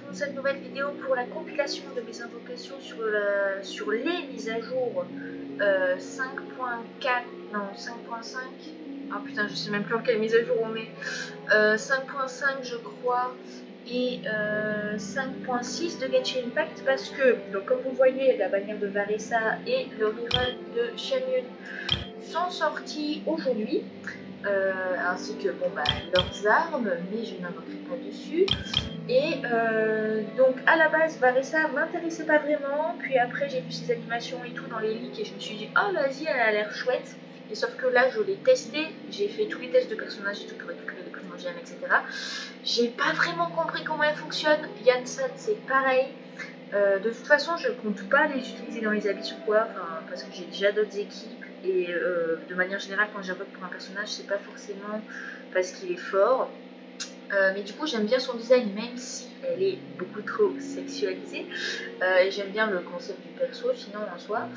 retrouve dans cette nouvelle vidéo pour la compilation de mes invocations sur les mises à jour 5.4, non 5.5. Ah putain, je sais même plus en quelle mise à jour on est. 5.5 je crois et 5.6 de Genshin Impact, parce que, donc comme vous voyez, la bannière de Varessa et le rerun de Xianyun sont sortis aujourd'hui, ainsi que bon, bah, leurs armes, mais je n'invoquerai pas dessus. Et donc à la base Varessa m'intéressait pas vraiment, puis après j'ai vu ses animations et tout dans les leaks et je me suis dit oh vas-y, elle a l'air chouette. Et sauf que là je l'ai testé, j'ai fait tous les tests de personnages et tout pour récupérer les primogènes, etc. J'ai pas vraiment compris comment elle fonctionne. Yansan c'est pareil. De toute façon je compte pas les utiliser dans les habits ou quoi, parce que j'ai déjà d'autres équipes et de manière générale quand j'invoque pour un personnage c'est pas forcément parce qu'il est fort. Mais du coup j'aime bien son design, même si elle est beaucoup trop sexualisée, et j'aime bien le concept du perso sinon en soi.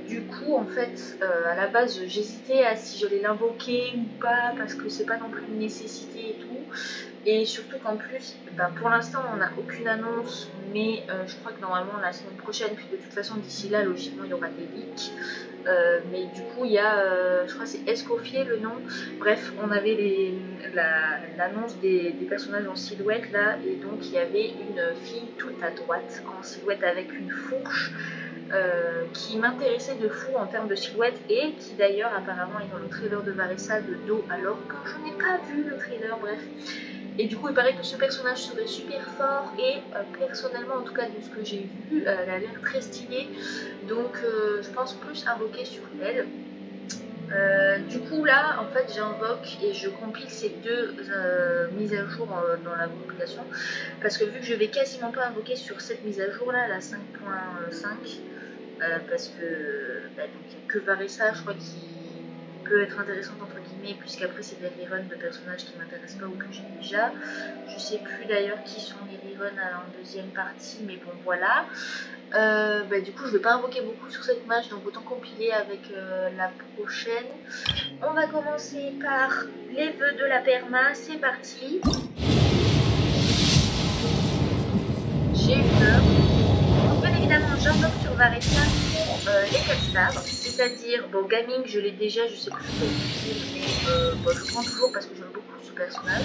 Du coup en fait à la base j'hésitais à si j'allais l'invoquer ou pas, parce que c'est pas non plus une nécessité et tout, et surtout qu'en plus pour l'instant on n'a aucune annonce, mais je crois que normalement la semaine prochaine, puis de toute façon d'ici là logiquement il y aura des leaks. Mais du coup il y a, je crois c'est Escoffier le nom, bref on avait l'annonce des personnages en silhouette là, et donc il y avait une fille toute à droite en silhouette avec une fourche qui m'intéressait de fou en termes de silhouette, et qui d'ailleurs apparemment est dans le trailer de Varessa de dos, alors que je n'ai pas vu le trailer, bref. Et du coup il paraît que ce personnage serait super fort, et personnellement en tout cas de ce que j'ai vu, elle a l'air très stylée, donc je pense plus invoquer sur elle. Du coup là en fait j'invoque et je compile ces deux mises à jour dans la compilation, parce que vu que je vais quasiment pas invoquer sur cette mise à jour là, la 5.5, parce que donc il n'y a que Varessa je crois qui peut être intéressante entre guillemets, puisqu'après c'est des reruns de personnages qui m'intéressent pas ou que j'ai déjà. Je sais plus d'ailleurs qui sont les reruns en deuxième partie, mais bon voilà. Du coup je vais pas invoquer beaucoup sur cette match, donc autant compiler avec la prochaine. On va commencer par les vœux de la perma, c'est parti. J'ai eu peur. Donc bien évidemment j'invoque sur Varessa les 4 stars, c'est-à-dire, bon gaming je l'ai déjà, je sais plus ce qu'il dit, mais je prends toujours parce que j'aime beaucoup ce personnage.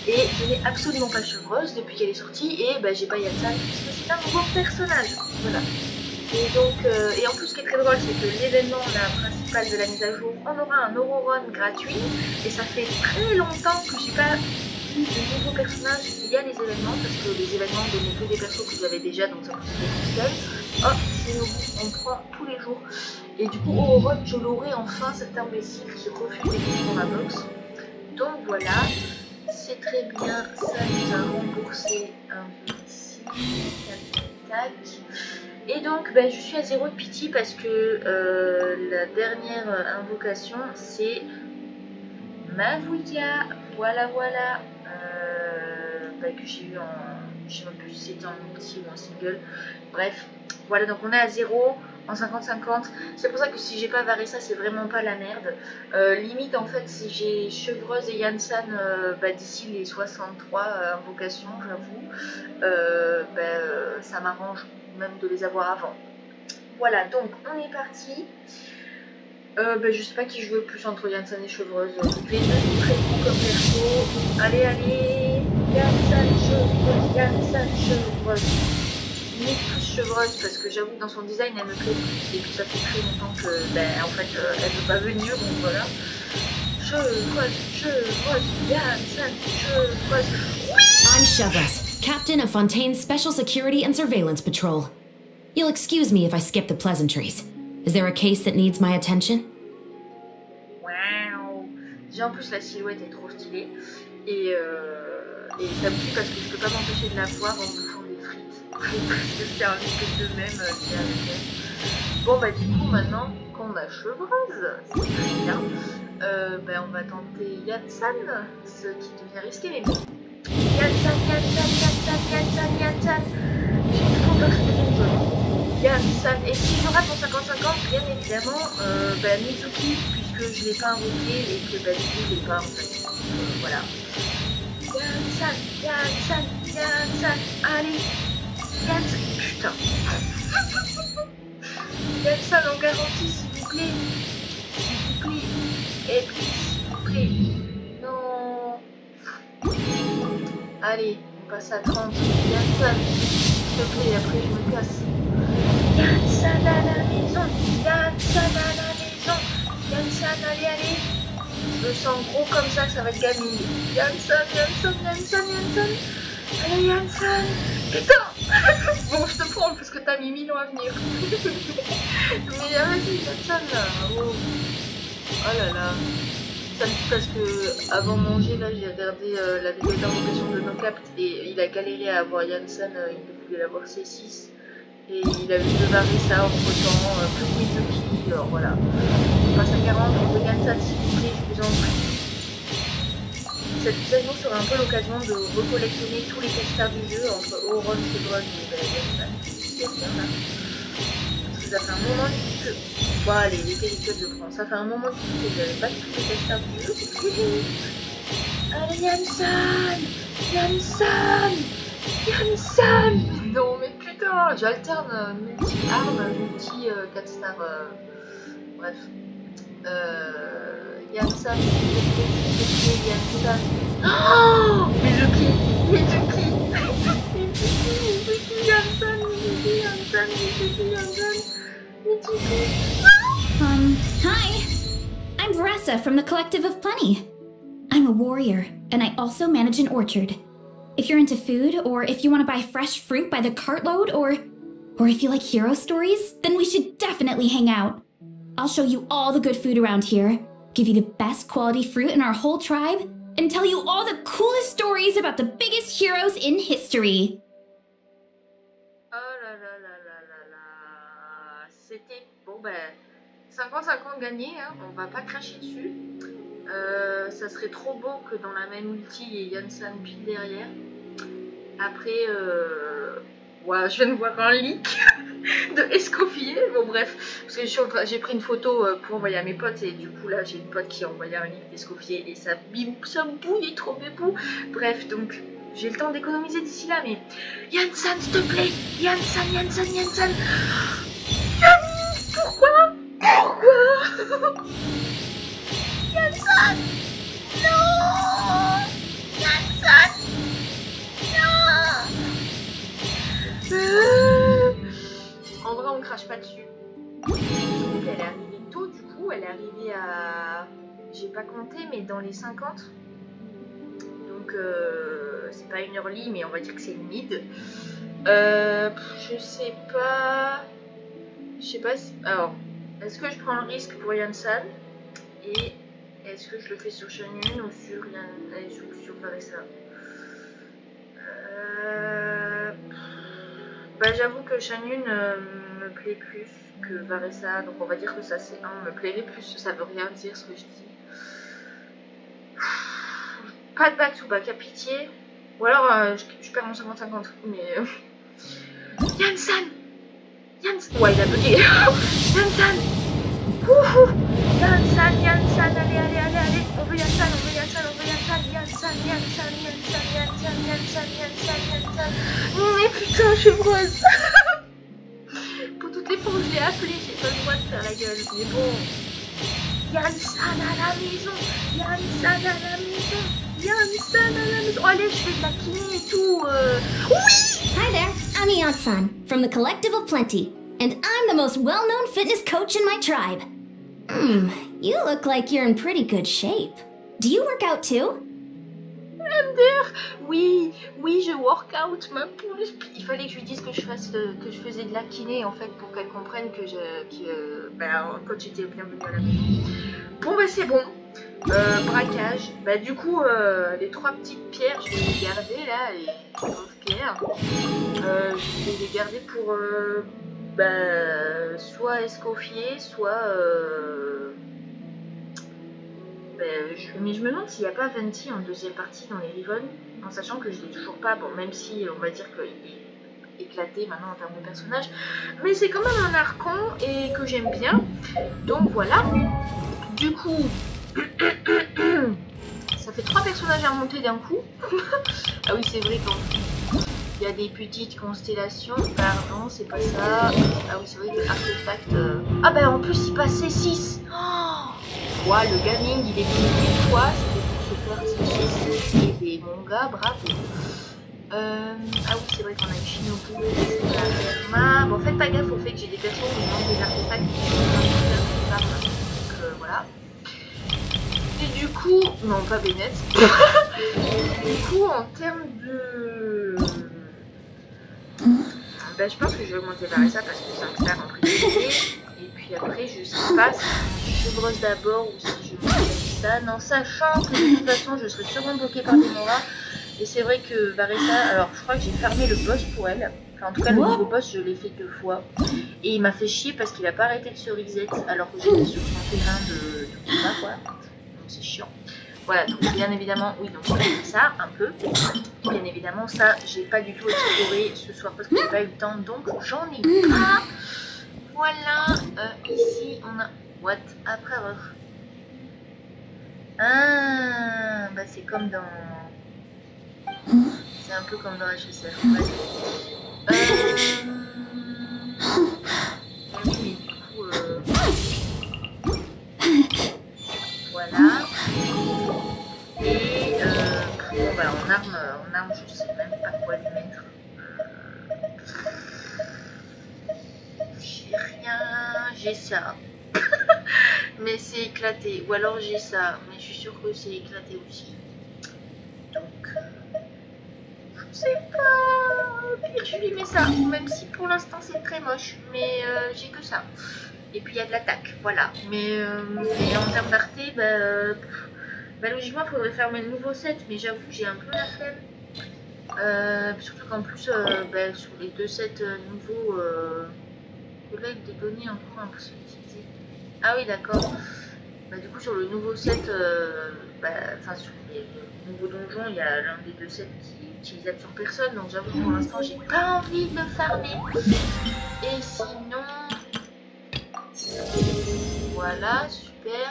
Et je n'ai absolument pas Chevreuse depuis qu'elle est sortie, et j'ai pas Yansan puisque c'est un nouveau personnage. Voilà. Et donc, et en plus ce qui est très drôle, c'est que l'événement principal de la mise à jour, on aura un Auroron gratuit, et ça fait très longtemps que j'ai pas eu de nouveaux personnages via les événements, parce que les événements donnaient que des persos que j'avais déjà, donc ça me faisait tout seul. Oh, c'est nouveau, on prend tous les jours. Et du coup, Auroron, je l'aurai enfin, cet imbécile qui refuse d'être dans la box. Donc voilà. C'est très bien, ça nous a remboursé un peu ici, tac. Et donc je suis à 0 de pitié parce que la dernière invocation c'est Mavuia, voilà, que j'ai eu je sais même plus si c'était en multi ou en single, bref, voilà, donc on est à 0 en 50-50, c'est pour ça que si j'ai pas Varessa c'est vraiment pas la merde. Limite en fait si j'ai Chevreuse et Yansan d'ici les 63 invocations, j'avoue, ça m'arrange même de les avoir avant. Voilà, donc on est parti. Je sais pas qui joue le plus entre Yansan et Chevreuse. Les deux sont très bons comme perso. Allez, Yansan, Chevreuse. Mais plus Chevreuse parce que j'avoue que dans son design elle me plaît plus, et puis ça fait très longtemps que en fait elle veut pas venir, donc voilà. Chevreuse, Yansan, Chevreuse. I'm Chevreuse, captain of Fontaine's Special Security and Surveillance Patrol. You'll excuse me if I skip the pleasantries. Is there a case that needs my attention? Wow. Déjà en plus la silhouette est trop stylée, et ça me tue parce que je peux pas m'empêcher de la voir en bouffant des frites. Parce que c'est un espèce de même qui est avec elle. Bon du coup maintenant qu'on a Chevreuse, c'est très bien, on va tenter Yansan, ce qui devient risqué, mais bon. Yansan. J'ai trop peur que ça devienne jaune. Yansan, et si je rate en 50-50, bien évidemment, Mizuki, puisque je l'ai pas invoqué et que du coup je l'ai pas en fait. Voilà. Yansan. putain. Yansan en garantie, s'il vous plaît. S'il vous plaît. Et puis, s'il vous plaît. Non. Allez, on passe à 30. Yansan, s'il te plaît, après je me casse. Yansan à la maison. Yansan à la maison. Yansan, allez, allez. Je me sens gros comme ça va être gagné. Yansan, Yansan, Yansan, Yansan. Allez, Yansan. Putain. Bon, je te prends parce que t'as mis 1000 ans à venir. Mais vas-y, Yansan là. Oh. Oh là là. Ça me dit parce que avant de manger, là, j'ai regardé la vidéo d'invocation de NoCapt et il a galéré à avoir Yansan. Il ne pouvait l'avoir C6. Et il a eu de Varessa entre temps, plus Mizuki, alors voilà. On passe à 40, on peut Yansan s'il vous plaît, je vous en prie. Cette mise à jour sera un peu l'occasion de recollectionner tous les casters du jeu entre Auron, Chevron et Yansan. C'est bien là. Parce que ça fait un moment que... Bon allez, les péricles de France, ça fait un moment que j'avais pas tous les casters du jeu. Allez Yansan, Yansan, Yansan. Non mais putain, j'alterne multi-armes, multi-4-star, bref. Yansan, Yansan. Oh Mizuki, Mizuki, Mizuki, Yansan, Mizuki, Yansan, Mizuki, Yansan, Mizuki. Hi. I'm Varessa from the Collective of Plenty. I'm a warrior, and I also manage an orchard. If you're into food, or if you want to buy fresh fruit by the cartload, or if you like hero stories, then we should definitely hang out. I'll show you all the good food around here, give you the best quality fruit in our whole tribe, and tell you all the coolest stories about the biggest heroes in history. Oh là là là là là là. C'était... Bon ben... 50-50 gagné, hein. On va pas cracher dessus. Ça serait trop beau que dans la même ulti, il y ait Yansan pile derrière. Après, ouais, je viens de voir un leak de Escoffier. Bon, bref, parce que j'ai pris une photo pour envoyer à mes potes et du coup, là, j'ai une pote qui a envoyé un leak d'Escoffier et ça bouille trop bébou. Bref, donc, j'ai le temps d'économiser d'ici là, mais Yansan, s'il te plaît, Yansan, Yansan, Yansan. Pourquoi? Yansan! Non! Yansan! Non! En vrai, on crache pas dessus. Elle est arrivée tôt, du coup. Elle est arrivée à... J'ai pas compté, mais dans les 50. Donc, c'est pas une early, mais on va dire que c'est une mid. Je sais pas... si... Alors, est-ce que je prends le risque pour Yansan? Et est-ce que je le fais sur Shanyun ou sur Varessa? Bah, j'avoue que Shanyun me plaît plus que Varessa, donc on va dire que ça c'est 1 me plairait plus, ça veut rien dire ce que je dis. Pas de back to back, à pitié. Ou alors je perds mon 50-50, mais... Yansan! Yansan! Ouais, il a bugué. Yansan! Wouhou! Yansan, Yansan, allez, on veut Yansan, Yansan. Mais putain, chevreuse. Pour toutes les fois où je l'ai appelé, j'ai pas le droit de faire la gueule, mais bon. Yansan à la maison, Yansan à la maison, Yansan à la maison. Oh, allez, je fais de la kiné et tout. Oui! Hi there, I'm Yansan from the Collective of Plenty, and I'm the most well-known fitness coach in my tribe. You look like you're in pretty good shape. Do you work out too? MDR, oui, je work out ma poule. Il fallait que je lui dise que je faisais de la kiné en fait pour qu'elle comprenne que quand j'étais bienvenue à la maison. Bon bah c'est bon. Braquage. Bah du coup les 3 petites pierres je vais les garder là, les 3 pierres. Je vais les garder pour soit Escoffier, soit mais je me demande s'il n'y a pas Venti en deuxième partie dans les Riven, en sachant que je l'ai toujours pas, bon même si on va dire qu'il est éclaté maintenant en termes de personnage, mais c'est quand même un archon et que j'aime bien, donc voilà. Du coup ça fait 3 personnages à remonter d'un coup. Ah oui c'est vrai qu'il y a des petites constellations. Pardon, c'est pas ça. Ah oui, c'est vrai que l'artefact... Ah bah en plus, il passait 6. Oh ouais, le gaming, il est venu une fois. C'était pour se faire 6. Et mon gars, bravo. Ah oui, c'est vrai qu'on a une Shinobu, la Herma. Bon, faites pas gaffe au fait que j'ai des persos où il manque des artefacts qui sont en train de faire des armes. Donc voilà. Et du coup, non, pas Bennett. Du coup, en termes de... Ben, je pense que je vais augmenter Varessa parce que 5 stars en priorité. Et puis après, je sais pas si je chevreuse d'abord ou si je monte ça. Non, sachant que de toute façon, je serai sûrement bloquée par des Mora. Et c'est vrai que Varessa, alors je crois que j'ai farmé le boss pour elle. Enfin, en tout cas, le nouveau boss, je l'ai fait 2 fois. Et il m'a fait chier parce qu'il a pas arrêté de se reset alors que j'étais sur son terrain de combat, quoi. Donc c'est chiant. Voilà, donc bien évidemment, oui, donc c'est ça, un peu. Bien évidemment, ça, j'ai pas du tout exploré ce soir parce que j'ai pas eu le temps, donc j'en ai pas. Voilà, ici, on a... What? Après avoir... Ah, bah c'est comme dans... C'est un peu comme dans HSF. Ouais. Oui, mais du coup... Voilà. Et bon bah en arme je sais même pas quoi lui mettre. J'ai rien, j'ai ça. Mais c'est éclaté. Ou alors j'ai ça, mais je suis sûre que c'est éclaté aussi. Donc je sais pas. Au pire je lui mets ça. Même si pour l'instant c'est très moche. Mais j'ai que ça. Et puis il y a de l'attaque, voilà. Mais et en termes d'arté, bah logiquement il faudrait faire mes nouveaux sets, mais j'avoue j'ai un peu la flemme. Surtout qu'en plus bah, sur les 2 sets nouveaux, collègue des données encore impossible d'utiliser. Ah oui d'accord. Bah, du coup sur le nouveau set, enfin sur les nouveaux donjons, il y a l'un des 2 sets qui est utilisable sur personne, donc j'avoue pour l'instant j'ai pas envie de le farmer. Et sinon... Voilà, super.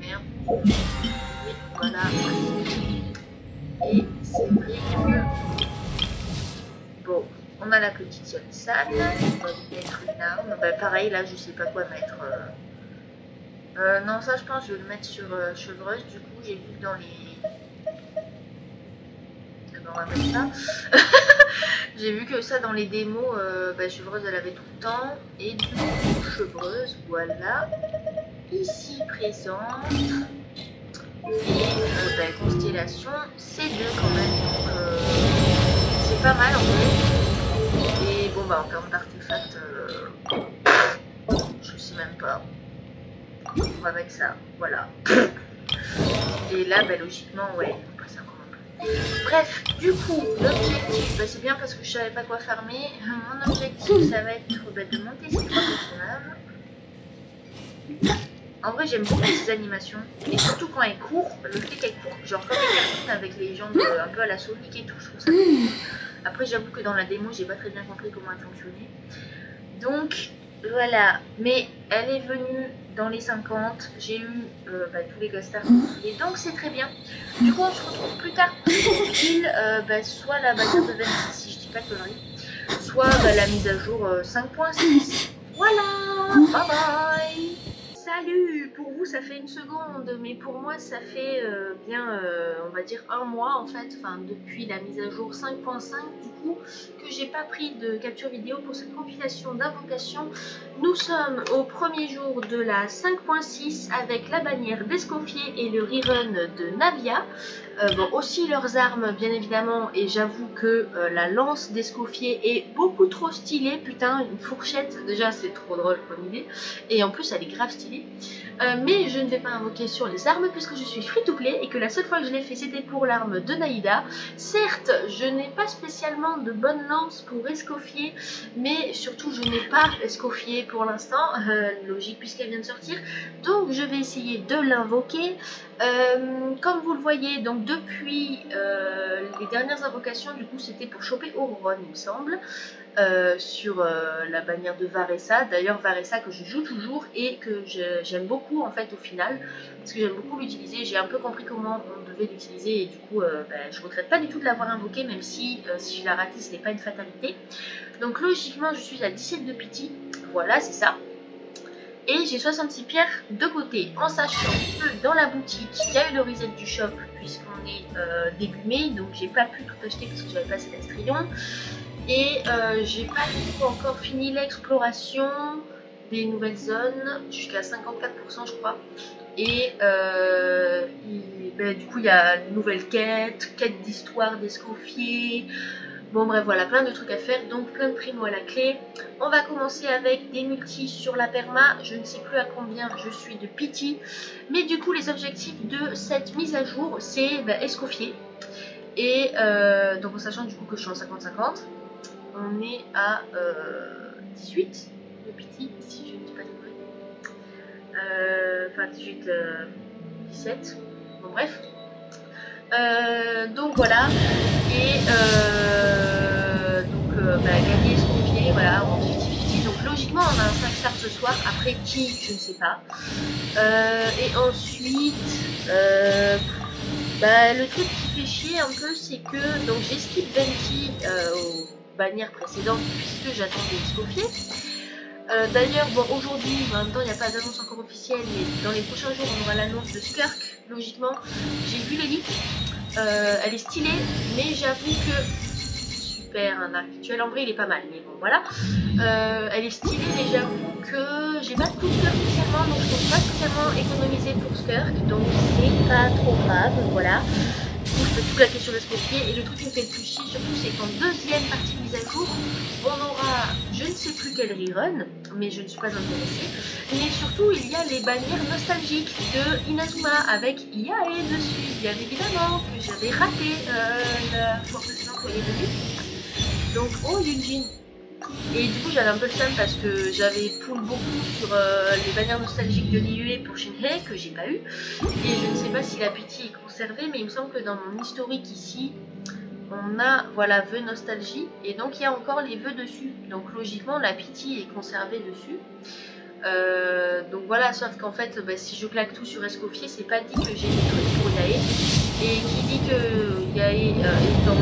Merde. Et voilà. Et c'est vrai que... Bon, on a la petite Yonshan. On va lui mettre une arme. Bah, pareil, là, je sais pas quoi mettre. Non, ça, je pense que je vais le mettre sur chevreuse. Du coup, j'ai vu que dans les... D'abord, on va mettre ça. J'ai vu que ça dans les démos, chevreuse elle avait tout le temps. Et du coup, chevreuse, voilà. Ici présente. Et constellation, c'est 2 quand même. Donc c'est pas mal en vrai. Et bon, bah en termes d'artefacts, je sais même pas. On va mettre ça, voilà. Et là, logiquement, ouais, on passe encore un peu. Bref, du coup, l'objectif, c'est bien parce que je savais pas quoi farmer. Mon objectif, ça va être de monter ces 3 personnages. En vrai, j'aime beaucoup ces animations. Et surtout quand elle court, le fait qu'elle court, genre comme les cartoons avec les jambes un peu à la Sonic et tout, je trouve ça cool. Après, j'avoue que dans la démo, j'ai pas très bien compris comment elle fonctionnait. Donc, voilà. Mais elle est venue dans les 50. J'ai eu tous les ghost stars. Et donc, c'est très bien. Du coup, on se retrouve plus tard pour soit la bataille de 26, si je dis pas de conneries, soit la mise à jour 5.6. Voilà. Bye bye. Salut! Pour vous ça fait 1 seconde, mais pour moi ça fait on va dire 1 mois en fait, enfin depuis la mise à jour 5.5 du coup, que j'ai pas pris de capture vidéo pour cette compilation d'invocation. Nous sommes au premier jour de la 5.6 avec la bannière d'Escoffier et le rerun de Navia. Bon, aussi leurs armes bien évidemment, et j'avoue que la lance d'Escoffier est beaucoup trop stylée, putain, une fourchette, déjà c'est trop drôle comme idée, et en plus elle est grave stylée. Mais je ne vais pas invoquer sur les armes puisque je suis free to play et que la seule fois que je l'ai fait c'était pour l'arme de Naïda. Certes, je n'ai pas spécialement de bonne lance pour Escoffier, mais surtout je n'ai pas Escoffier pour l'instant, logique puisqu'elle vient de sortir, donc je vais essayer de l'invoquer. Comme vous le voyez, donc depuis les dernières invocations, du coup c'était pour choper Auron, il me semble, sur la bannière de Varessa. D'ailleurs Varessa que je joue toujours et que j'aime beaucoup en fait au final, parce que j'aime beaucoup l'utiliser. J'ai un peu compris comment on devait l'utiliser et du coup je regrette pas du tout de l'avoir invoqué, même si si je la raté ce n'est pas une fatalité. Donc logiquement je suis à 17 de pity, voilà c'est ça. Et j'ai 66 pierres de côté, en sachant que dans la boutique, il y a eu le reset du shop, puisqu'on est début mai, donc j'ai pas pu tout acheter parce que j'avais pas cet estrion. Et j'ai pas du tout encore fini l'exploration des nouvelles zones, jusqu'à 54% je crois. Et du coup il y a une nouvelle quête d'histoire d'Escoffier. Bon bref voilà, plein de trucs à faire, donc plein de primo à la clé. On va commencer avec des multis sur la perma, je ne sais plus à combien je suis de pity. Mais du coup les objectifs de cette mise à jour c'est Escoffier. Et donc en sachant du coup que je suis en 50-50, on est à 18 de pity si je ne dis pas de conneries. Enfin 18, 17, bon bref. Donc voilà, et gagner Escoffier, voilà, en 50-50. Donc logiquement on a un 5 stars ce soir, après qui je ne sais pas. Et ensuite le truc qui fait chier un peu c'est que donc j'ai skip Venti aux bannières précédentes puisque j'attendais Escoffier. D'ailleurs, bon, aujourd'hui, en même temps, il n'y a pas d'annonce encore officielle, mais dans les prochains jours, on aura l'annonce de Skirk, logiquement. J'ai vu l'élite, elle est stylée, mais j'avoue que... Super, un arc rituel, en vrai, il est pas mal, mais bon, voilà. Elle est stylée, mais j'avoue que j'ai pas de coup de cœur spécialement, donc je pense pas spécialement économiser pour Skirk, donc c'est pas trop grave, voilà. Je fais toute la question d'Escoffier, et le truc qui me fait le plus chier surtout c'est qu'en deuxième partie de mise à jour on aura je ne sais plus quel rerun, mais je ne suis pas intéressée, mais surtout il y a les bannières nostalgiques de Inazuma avec Yae dessus, bien évidemment que j'avais raté la fois précédente où elle est venue. Donc oh Yunjin. Et du coup j'avais un peu le seum parce que j'avais pull beaucoup sur les bannières nostalgiques de l'IUE pour Shinhei que j'ai pas eu. Et je ne sais pas si la pity est conservée, mais il me semble que dans mon historique ici, on a voilà vœux nostalgie. Et donc il y a encore les vœux dessus. Donc logiquement la pity est conservée dessus. Donc voilà, sauf qu'en fait si je claque tout sur Escoffier, c'est pas dit que j'ai des trucs pour Yae. Et qui dit que Yae est dans...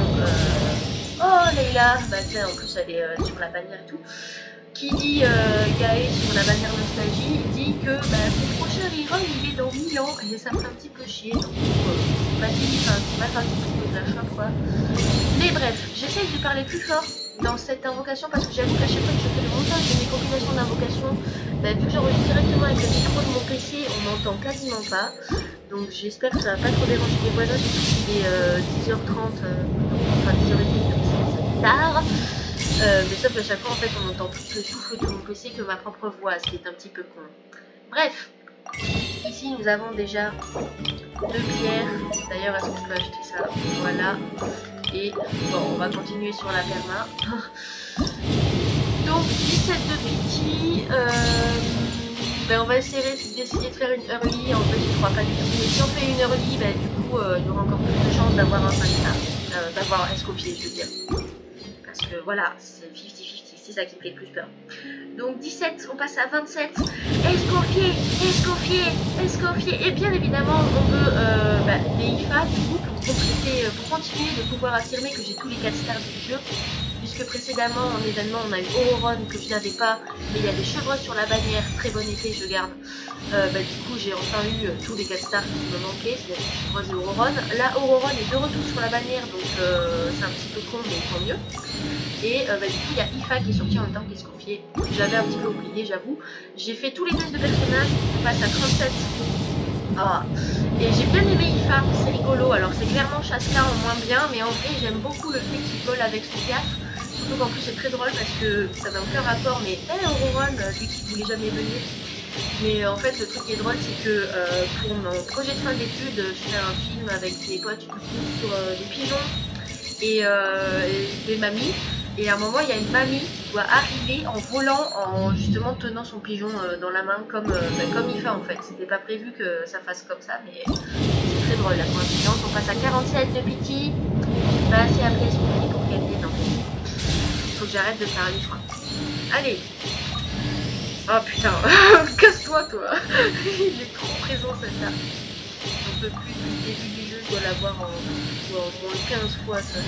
Oh Leila, en plus elle est sur la bannière et tout. Qui dit Yae sur la bannière nostalgie, dit que son prochain rerun il est dans 1000 ans et ça me fait un petit peu chier. Donc c'est pas dit, c'est pas grave de la chope quoi. Mais bref, j'essaye de parler plus fort dans cette invocation parce que j'avoue qu'à chaque fois que je fais le montage de mes compilations d'invocations, vu que j'enregistre directement avec le micro de mon PC, on m'entend quasiment pas. Donc j'espère que ça va pas trop déranger les voisins, surtout qu'il est 10h30, enfin 10h30, donc c'est tard. Mais sauf qu'à chaque fois en fait on entend plus le souffle de mon PC que ma propre voix, ce qui est un petit peu con. Bref, ici nous avons déjà 2 pierres. D'ailleurs est-ce que je peux acheter ça? Voilà. Et bon on va continuer sur la perma. Donc 17 de pity. On va essayer de faire une early, en fait je crois pas du tout, mais si on fait une early, du coup il y aura encore plus de chances d'avoir un 5 star, d'avoir Escoffier je veux dire. Parce que voilà, c'est 50-50, c'est ça qui me fait le plus peur. Donc 17, on passe à 27, Escoffier, Escoffier, Escoffier, et bien évidemment on veut des IFA du coup pour compléter, pour continuer de pouvoir affirmer que j'ai tous les 4 stars du jeu. Puisque précédemment en événement on a eu Auron que je n'avais pas, mais il y a des chevreuils sur la bannière, très bon effet je garde. Du coup j'ai enfin eu tous les 4 stars qui me manquaient, c'est-à-dire chevreuils et Auron. Là Auron est de retour sur la bannière donc c'est un petit peu con mais tant mieux. Et du coup il y a Ifa qui est sorti en même temps qu'Escoffier, j'avais un petit peu oublié j'avoue. J'ai fait tous les tests de personnages, on passe à 37. Ah. Et j'ai bien aimé Ifa, c'est rigolo, alors c'est clairement Chaska en moins bien, mais en vrai j'aime beaucoup le fait qu'il vole avec son piaf. Surtout qu'en plus c'est très drôle parce que ça n'a aucun rapport, mais Auron, lui qui voulait jamais venir. Mais en fait le truc qui est drôle c'est que pour mon projet de fin d'études, je fais un film avec des potes du coup sur des pigeons et des mamies. Et à un moment, il y a une mamie qui doit arriver en volant, en justement tenant son pigeon dans la main, comme Aoife en fait. C'était pas prévu que ça fasse comme ça, mais c'est très drôle la coïncidence. On passe à 47 de Pity. J'ai pas assez appelé Spooky pour qu'elle vienne en fait. Faut que j'arrête de parler, je crois. Allez. Oh putain, casse-toi toi. Il est trop présent cette carte. On peut plus depuis le début du jeu, je dois l'avoir en moins 15 fois ça.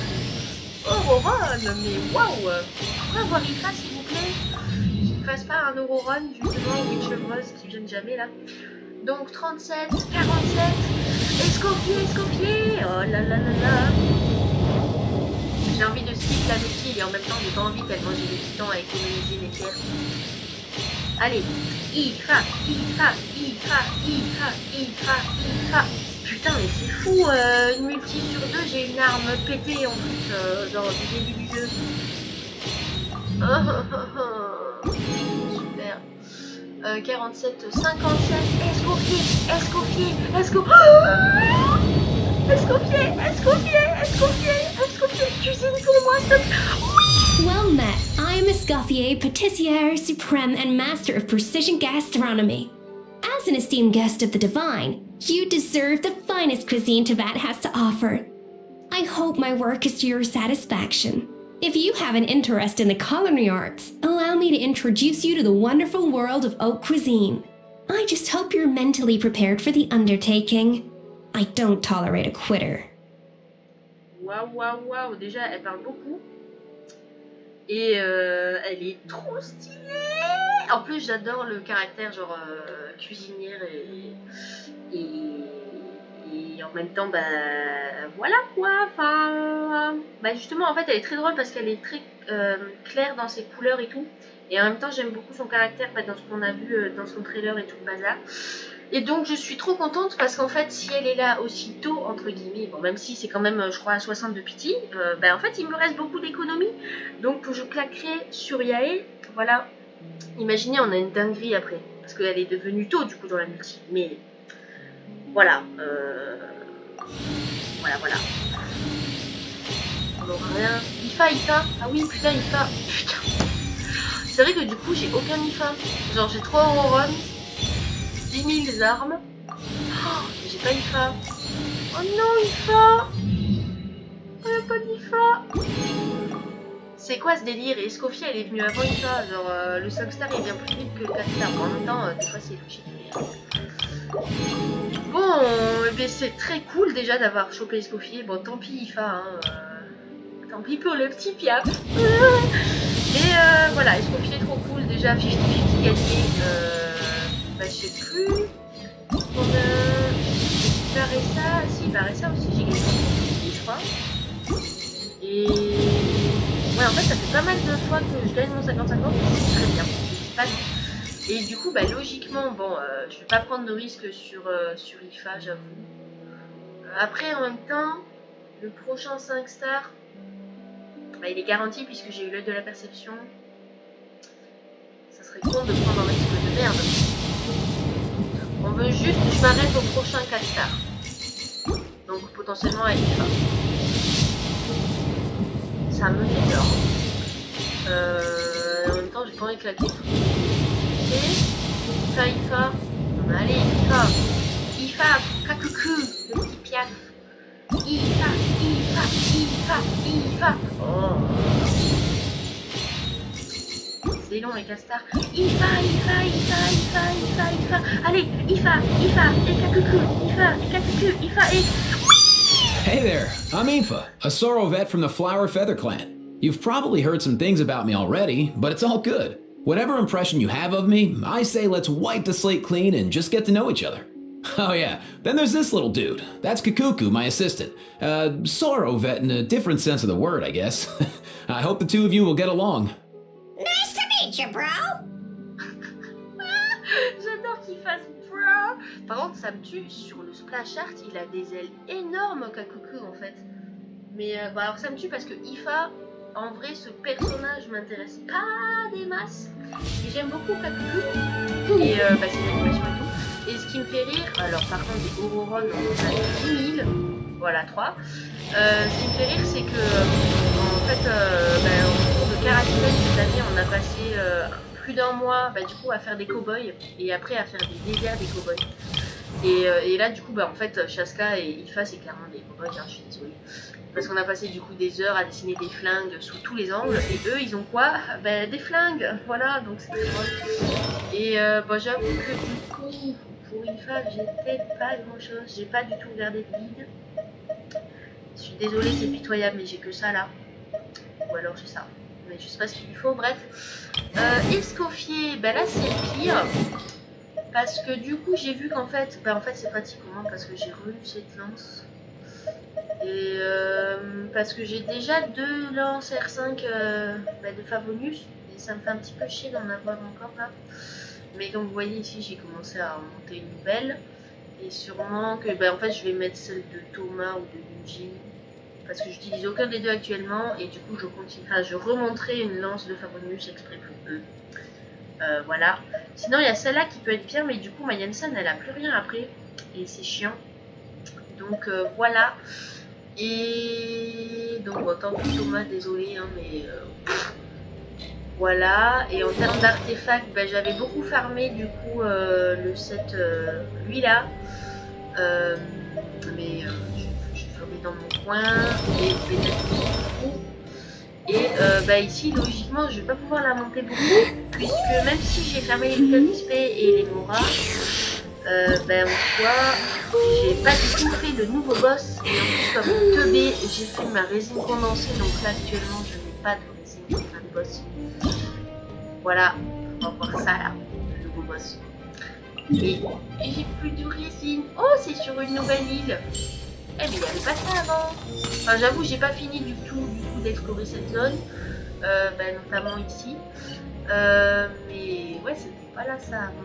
Oh Auron, mais waouh! On va voir Ifa s'il vous plaît. Qu'il ne fasse pas un Auron justement, Witch qui viennent jamais là. Donc 37, 47, Escoffier. Oh là là là là. J'ai envie de skip la multi et en même temps j'ai pas envie tellement j'ai des titans à économiser les pierres. Allez, Ifa. Putain, mais c'est fou, une multi sur 2, j'ai une arme pétée en plus, genre du début du jeu. Super. 47, 57, Escoffier. Cuisine pour moi, stop. Well met. I am Escoffier, pâtissier supreme and master of precision gastronomy. As an esteemed guest of the divine, you deserve the finest cuisine Teyvat has to offer. I hope my work is to your satisfaction. If you have an interest in the culinary arts, allow me to introduce you to the wonderful world of haute cuisine. I just hope you're mentally prepared for the undertaking. I don't tolerate a quitter. Waouh, déjà elle parle beaucoup. Et elle est trop stylée. En plus j'adore le caractère genre cuisinière et en même temps bah voilà quoi. Enfin bah justement en fait elle est très drôle parce qu'elle est très claire dans ses couleurs et tout. Et en même temps j'aime beaucoup son caractère bah, dans ce qu'on a vu dans son trailer et tout le bazar. Et donc je suis trop contente parce qu'en fait si elle est là aussitôt entre guillemets, bon même si c'est quand même je crois à 60 de pity, bah en fait il me reste beaucoup d'économie. Donc je claquerai sur Yael, voilà. Imaginez on a une dinguerie après, parce qu'elle est devenue tôt du coup dans la multi. Mais voilà, voilà. On n'aura rien. Ifa, ah oui putain Ifa, putain. C'est vrai que du coup j'ai aucun Ifa, genre j'ai 3 Auron. 10 000 armes. Oh, j'ai pas Ifa. Oh non, Ifa. Oh, y'a pas d'Ifa. C'est quoi ce délire? Et Escoffier, elle est venue avant Ifa. Genre, le 5 star est bien plus vite que le 4 star. En même temps, des fois, c'est logique. Bon, eh c'est très cool déjà d'avoir chopé Escoffier. Bon, tant pis, Ifa. Hein, tant pis pour le petit piaf. Et voilà, Escoffier, trop cool. Déjà, 50-50 gagné. Bah, je sais plus. On a Varessa. Si, Varessa aussi, j'ai gagné. Je crois. Et. Ouais, en fait, ça fait pas mal de fois que je gagne mon 50-50. C'est très bien. Pas mal. Et du coup, bah, logiquement, bon, je vais pas prendre de risque sur Ifa, j'avoue. Après, en même temps, le prochain 5 stars, bah, il est garanti puisque j'ai eu l'œil de la perception. Ça serait con de prendre un risque de merde. On veut juste que je m'arrête au prochain 4 stars. Donc potentiellement avec Ifa. Ça me fait peur. En même temps, j'ai pas envie de claquer tout. Ok. Ifa. Non, mais allez, Ifa, Kakuku, le petit piaf. Ifa. Oh. C'est long les castars. Ifa. Allez, Ifa, et Kakuku, Ifa, et... Hey there, I'm Aoife, a Sorrow vet from the Flower Feather clan. You've probably heard some things about me already, but it's all good. Whatever impression you have of me, I say let's wipe the slate clean and just get to know each other. Oh yeah, then there's this little dude. That's Kakuku, my assistant. Sorrow vet in a different sense of the word, I guess. I hope the two of you will get along. Nice to meet you, bro. J'adore qu'il fasse bro. Par contre, ça me tue. Sur le splash art, il a des ailes énormes, Kakuku, en fait. Mais bah, alors ça me tue parce que Ifa, en vrai, ce personnage m'intéresse pas des masses. Et j'aime beaucoup Kakuku. Et bah, ses animations et tout. Et ce qui me fait rire, alors par contre, des Auroron, on a 10 000. Voilà, 3. Ce qui me fait rire, c'est que, en fait, bah, passé plus d'un mois du coup à faire des cow-boys et après à faire des déserts des cow-boys. Et là du coup en fait Chaska et Ifa c'est clairement des cow-boys, je suis désolée. Parce qu'on a passé du coup des heures à dessiner des flingues sous tous les angles. Et eux, ils ont quoi? Des flingues. Voilà, donc c'est drôle. Et j'avoue que du coup, pour Ifa, j'ai peut-être pas grand-chose. J'ai pas du tout regardé de guide. Je suis désolée, c'est pitoyable, mais j'ai que ça là. Ou alors j'ai ça. Mais je sais pas ce qu'il lui faut, bref. Escoffier, là c'est le pire. Parce que du coup, j'ai vu qu'en fait, c'est pratique pour moi parce que j'ai revu cette lance. Et parce que j'ai déjà 2 lances R5 de Favonius et ça me fait un petit peu chier d'en avoir encore là. Mais comme vous voyez ici, j'ai commencé à en monter une nouvelle et sûrement que en fait je vais mettre celle de Thomas ou de Yujin parce que j'utilise aucun des deux actuellement et du coup je continue, je remonterai une lance de Favonius exprès pour eux. Voilà. Sinon il y a celle-là qui peut être bien, mais du coup ma Yansen elle a plus rien après et c'est chiant. Donc voilà. Et donc tant pis Thomas, désolé mais voilà. Et en termes d'artefacts, j'avais beaucoup farmé du coup le set lui là, mais je ferai dans mon coin et peut-être et ici logiquement je vais pas pouvoir la monter beaucoup puisque même si j'ai fermé les tokens XP et les moras, en soi, j'ai pas du tout fait le nouveau boss et en plus comme teubé, j'ai fait ma résine condensée donc là actuellement je n'ai pas de résine pour faire le boss. Voilà, on va voir ça là, le nouveau boss. Et j'ai plus de résine. Oh, c'est sur une nouvelle île. Eh mais il n'y avait pas ça avant. Enfin j'avoue j'ai pas fini du tout d'explorer cette zone, notamment ici. Mais ouais c'était pas là ça avant.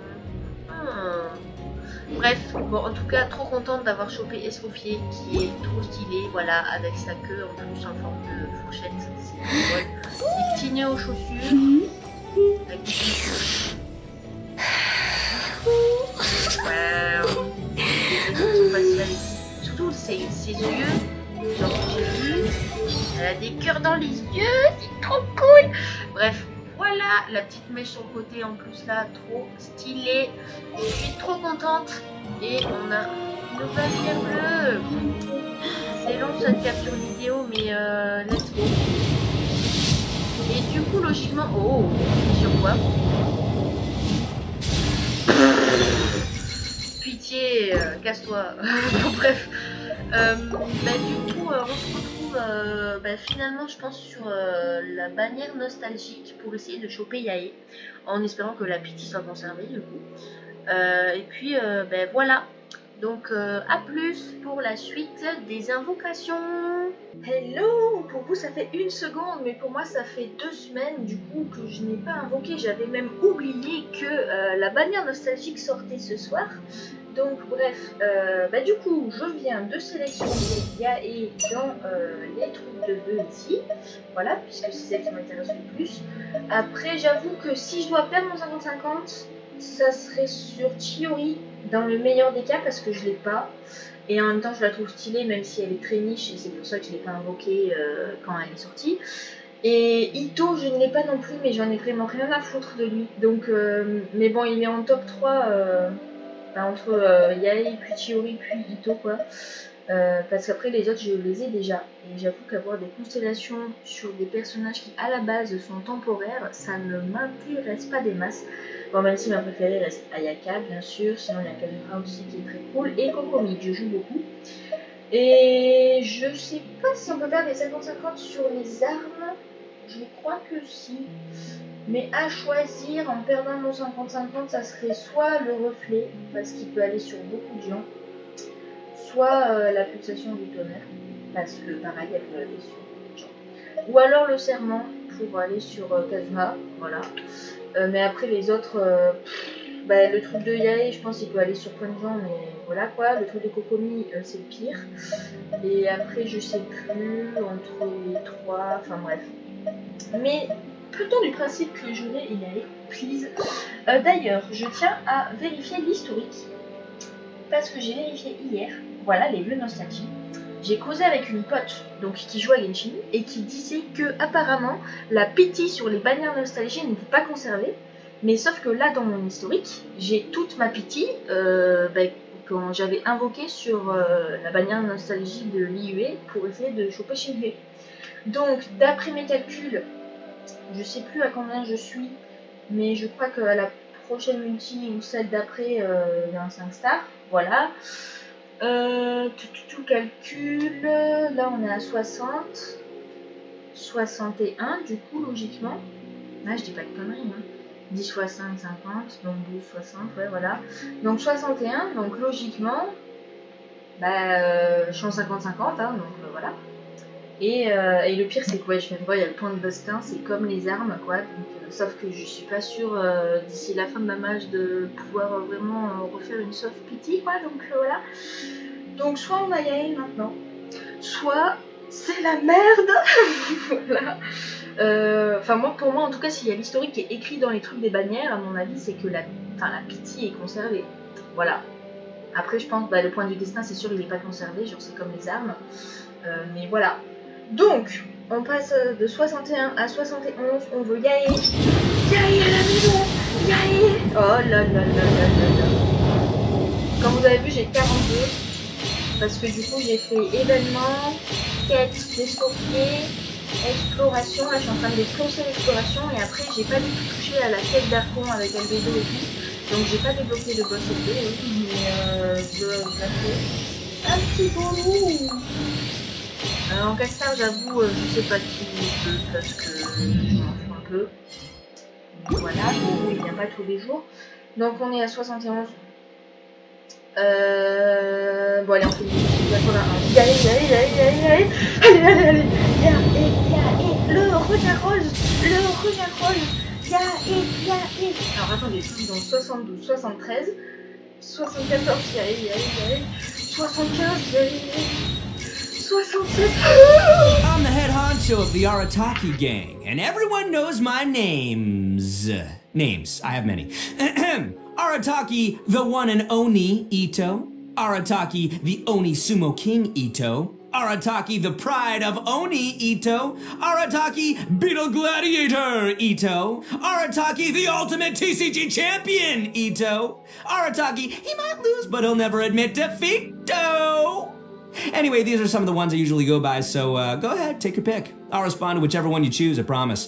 Bref, en tout cas, trop contente d'avoir chopé Escoffier qui est trop stylé, voilà, avec sa queue en plus en forme de fourchette, c'est drôle. Des petits nœuds aux chaussures, avec des petits... Wow. Les expressions faciales ici. Surtout ses yeux, genre j'ai vu, elle a des cœurs dans les yeux, c'est trop cool. Bref. Voilà, la petite mèche sur le côté en plus là, trop stylé. Je suis trop contente. Et on a une nouvelle pierre bleue. C'est long cette capture vidéo, mais let's go. Et du coup, logiquement... Oh, sur quoi? Pitié, casse-toi. Bref. Du coup, on se retrouve finalement, je pense, sur la bannière nostalgique pour essayer de choper Yae, en espérant que la pitié soit conservée, du coup. Et puis, voilà. Donc, à plus pour la suite des invocations. Hello! Pour vous, ça fait 1 seconde, mais pour moi, ça fait 2 semaines, du coup, que je n'ai pas invoqué. J'avais même oublié que la bannière nostalgique sortait ce soir. Donc bref, du coup je viens de sélectionner Yae dans les trucs de 2 ici, voilà, puisque c'est celle qui m'intéresse le plus. Après j'avoue que si je dois perdre mon 50-50, ça serait sur Chiori dans le meilleur des cas parce que je l'ai pas. Et en même temps je la trouve stylée même si elle est très niche et c'est pour ça que je l'ai pas invoquée quand elle est sortie. Et Ito je ne l'ai pas non plus mais j'en ai vraiment rien à foutre de lui. Donc, mais bon il est en top 3... entre Yae, puis Chiori, puis Ito quoi. Parce qu'après les autres je les ai déjà. Et j'avoue qu'avoir des constellations sur des personnages qui à la base sont temporaires, ça ne m'intéresse pas des masses. Bon même si ma préférée reste Ayaka bien sûr, sinon il y a Kalura aussi qui est très cool. Et Kokomi, je joue beaucoup. Et je sais pas si on peut faire des 50-50 sur les armes. Je crois que si. Mais à choisir, en perdant mon 50-50, ça serait soit le reflet, parce qu'il peut aller sur beaucoup de gens, soit la pulsation du tonnerre, parce que pareil, elle peut aller sur beaucoup de gens. Ou alors le serment, pour aller sur Kazuma, voilà. Mais après les autres, le truc de Yae, je pense qu'il peut aller sur plein de gens, mais voilà quoi. Le truc de Kokomi, c'est le pire. Et après, je sais plus, entre les 3, enfin bref. Mais... Plutôt du principe que je vais y aller, please. D'ailleurs, je tiens à vérifier l'historique, parce que j'ai vérifié hier, voilà les vœux nostalgiques. j'ai causé avec une pote donc, qui joue à Genshin et qui disait que apparemment la pity sur les bannières nostalgie n'était pas conservée. Mais sauf que là, dans mon historique, j'ai toute ma pity quand j'avais invoqué sur la bannière nostalgie de l'IUE pour essayer de choper Shinhei. Donc, d'après mes calculs, je sais plus à combien je suis, mais je crois qu'à la prochaine multi ou celle d'après, il y a un 5 stars. Voilà. Tout calcul, là on est à 60, 61 du coup logiquement. Là je dis pas de conneries, hein. 10 fois 5, 50, donc 12, 60, ouais voilà. Donc 61, donc logiquement, je suis en 50-50, hein, donc voilà. Et le pire c'est quoi, je viens de voir, il y a le point de Bustin, c'est comme les armes quoi, donc, sauf que je suis pas sûre d'ici la fin de ma mage de pouvoir vraiment refaire une soft pity quoi, donc voilà. Donc soit on a Yael maintenant, soit c'est la merde. Voilà. Enfin pour moi en tout cas, s'il y a l'historique qui est écrit dans les trucs des bannières, à mon avis c'est que la pity est conservée. Voilà. Après je pense, le point du destin c'est sûr il est pas conservé, genre c'est comme les armes. Mais voilà. Donc, on passe de 61 à 71, on veut Yael. Yael à la maison. Yael. Oh là là là là là. Comme vous avez vu, j'ai 42. Parce que du coup, j'ai fait événement, quête d'escoffier, exploration. Là, je suis en train de défoncer l'exploration. Et après, j'ai pas du tout touché à la quête d'Archon avec Albedo et tout. Donc, j'ai pas débloqué de boss épée. Mais je la fais. Un petit bonjour. En Castar, j'avoue, je sais pas qui je peux parce que je m'en fous un peu. Voilà, il vient pas tous les jours. Donc on est à 71. Bon allez, on fait le 81. Allez, le regard rose, Alors attendez, donc 72, 73, 74, 75, 67. I'm the head honcho of the Arataki gang, and everyone knows my names. I have many. Arataki, the one and Oni Ito. Arataki, the Oni Sumo King Ito. Arataki, the pride of Oni Ito. Arataki, Beetle Gladiator Ito. Arataki, the ultimate TCG champion Ito. Arataki, he might lose, but he'll never admit defeat. Anyway, these are some of the ones I usually go by, so go ahead, take your pick. I'll respond to whichever one you choose, I promise.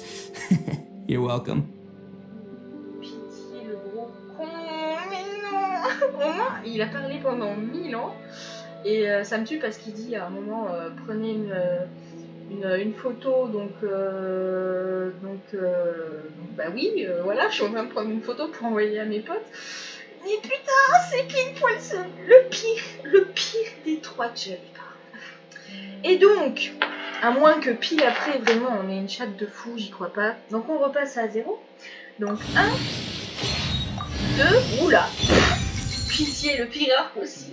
You're welcome. Pitié, le gros con. Mais non. Au moins, il a parlé pendant 1000 ans. Et ça me tue parce qu'il dit à un moment, prenez une photo, bah oui, voilà, je suis en train de prendre une photo pour envoyer à mes potes. Mais putain, c'est pile poil le pire des trois que j'avais pas. Et donc, à moins que pile après, vraiment, on ait une chatte de fou, j'y crois pas. Donc on repasse à 0. Donc 1, 2, oula, pitié, le pire arc aussi.